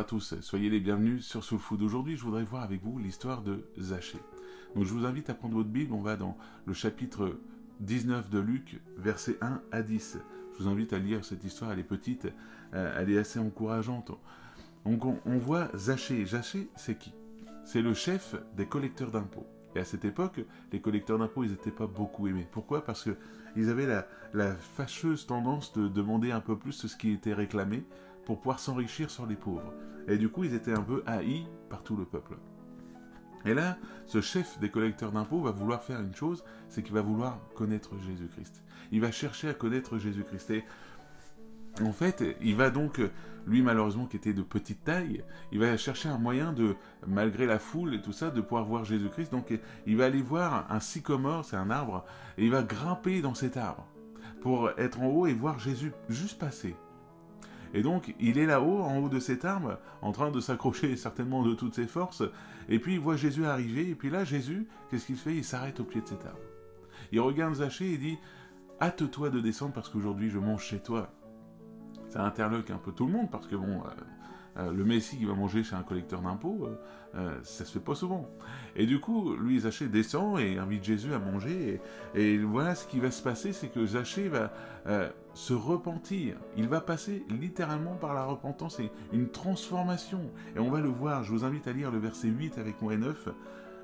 tous, soyez les bienvenus sur Soul Food. Aujourd'hui, je voudrais voir avec vous l'histoire de Zachée. Donc je vous invite à prendre votre Bible, on va dans le chapitre 19 de Luc, versets 1 à 10. Je vous invite à lire cette histoire, elle est petite, elle est assez encourageante. Donc on voit Zachée. Zachée, c'est qui? C'est le chef des collecteurs d'impôts. Et à cette époque, les collecteurs d'impôts, ils n'étaient pas beaucoup aimés. Pourquoi? Parce qu'ils avaient la fâcheuse tendance de demander un peu plus ce qui était réclamé pour pouvoir s'enrichir sur les pauvres. Et du coup, ils étaient un peu haïs par tout le peuple. Et là, ce chef des collecteurs d'impôts va vouloir faire une chose, c'est qu'il va vouloir connaître Jésus-Christ. Il va chercher à connaître Jésus-Christ. Et en fait, il va donc, lui malheureusement qui était de petite taille, il va chercher un moyen de, malgré la foule et tout ça, de pouvoir voir Jésus-Christ. Donc il va aller voir un sycomore, c'est un arbre, et il va grimper dans cet arbre pour être en haut et voir Jésus juste passer. Et donc, il est là-haut, en haut de cet arbre, en train de s'accrocher certainement de toutes ses forces, et puis il voit Jésus arriver, et puis là, Jésus, qu'est-ce qu'il fait? Il s'arrête au pied de cet arbre. Il regarde Zachée et dit « Hâte-toi de descendre parce qu'aujourd'hui je mange chez toi. » Ça interloque un peu tout le monde, parce que bon, le Messie qui va manger chez un collecteur d'impôts, ça se fait pas souvent. Et du coup, lui, Zachée descend et invite Jésus à manger, et voilà ce qui va se passer, c'est que Zachée va se repentir. Il va passer littéralement par la repentance et une transformation. Et on va le voir, je vous invite à lire le verset 8 avec moi et 9.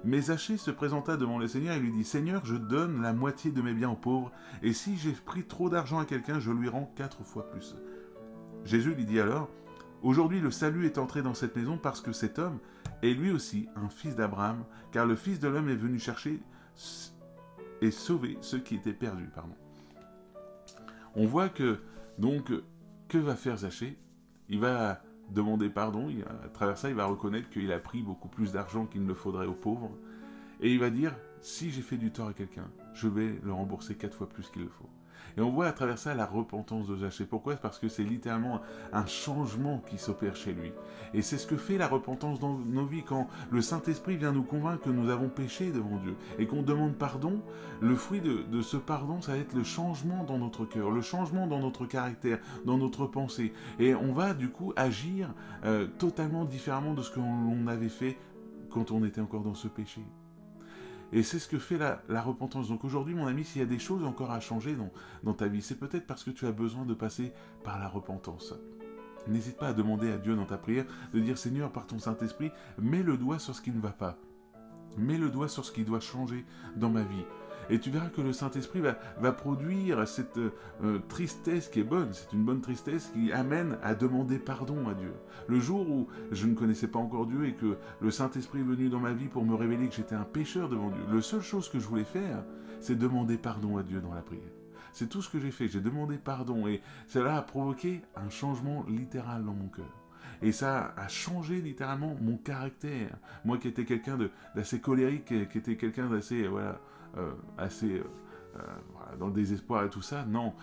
Mais Zachée se présenta devant le Seigneur et lui dit « Seigneur, je donne la moitié de mes biens aux pauvres, et si j'ai pris trop d'argent à quelqu'un, je lui rends 4 fois plus. » Jésus lui dit alors « Aujourd'hui le salut est entré dans cette maison parce que cet homme est lui aussi un fils d'Abraham, car le Fils de l'homme est venu chercher et sauver ceux qui étaient perdus. » On voit que, donc, que va faire Zachée? Il va demander pardon, à travers ça il va reconnaître qu'il a pris beaucoup plus d'argent qu'il ne le faudrait aux pauvres, et il va dire « Si j'ai fait du tort à quelqu'un, je vais le rembourser 4 fois plus qu'il le faut. » Et on voit à travers ça la repentance de Zachée. Pourquoi? Parce que c'est littéralement un changement qui s'opère chez lui. Et c'est ce que fait la repentance dans nos vies. Quand le Saint-Esprit vient nous convaincre que nous avons péché devant Dieu et qu'on demande pardon, le fruit de ce pardon, ça va être le changement dans notre cœur, le changement dans notre caractère, dans notre pensée. Et on va du coup agir totalement différemment de ce qu'on avait fait quand on était encore dans ce péché. Et c'est ce que fait la repentance. Donc aujourd'hui, mon ami, s'il y a des choses encore à changer dans ta vie, c'est peut-être parce que tu as besoin de passer par la repentance. N'hésite pas à demander à Dieu dans ta prière, de dire « Seigneur, par ton Saint-Esprit, mets le doigt sur ce qui ne va pas. Mets le doigt sur ce qui doit changer dans ma vie. » Et tu verras que le Saint-Esprit va produire cette tristesse qui est bonne. C'est une bonne tristesse qui amène à demander pardon à Dieu. Le jour où je ne connaissais pas encore Dieu et que le Saint-Esprit est venu dans ma vie pour me révéler que j'étais un pécheur devant Dieu, la seule chose que je voulais faire, c'est demander pardon à Dieu dans la prière. C'est tout ce que j'ai fait, j'ai demandé pardon. Et cela a provoqué un changement littéral dans mon cœur. Et ça a changé littéralement mon caractère. Moi qui étais quelqu'un d'assez colérique, qui était quelqu'un d'assez... dans le désespoir et tout ça, non.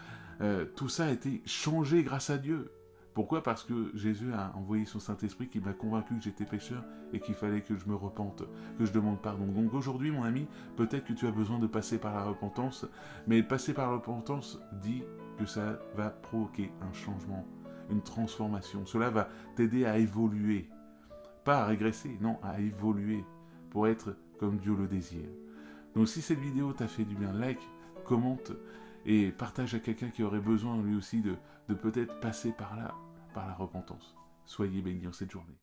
Tout ça a été changé grâce à Dieu. Pourquoi? Parce que Jésus a envoyé son Saint-Esprit qui m'a convaincu que j'étais pécheur et qu'il fallait que je me repente, que je demande pardon. Donc aujourd'hui, mon ami, peut-être que tu as besoin de passer par la repentance, mais passer par la repentance dit que ça va provoquer un changement, une transformation. Cela va t'aider à évoluer. Pas à régresser, non, à évoluer pour être comme Dieu le désire. Donc si cette vidéo t'a fait du bien, like, commente et partage à quelqu'un qui aurait besoin lui aussi de peut-être passer par là, par la repentance. Soyez bénis en cette journée.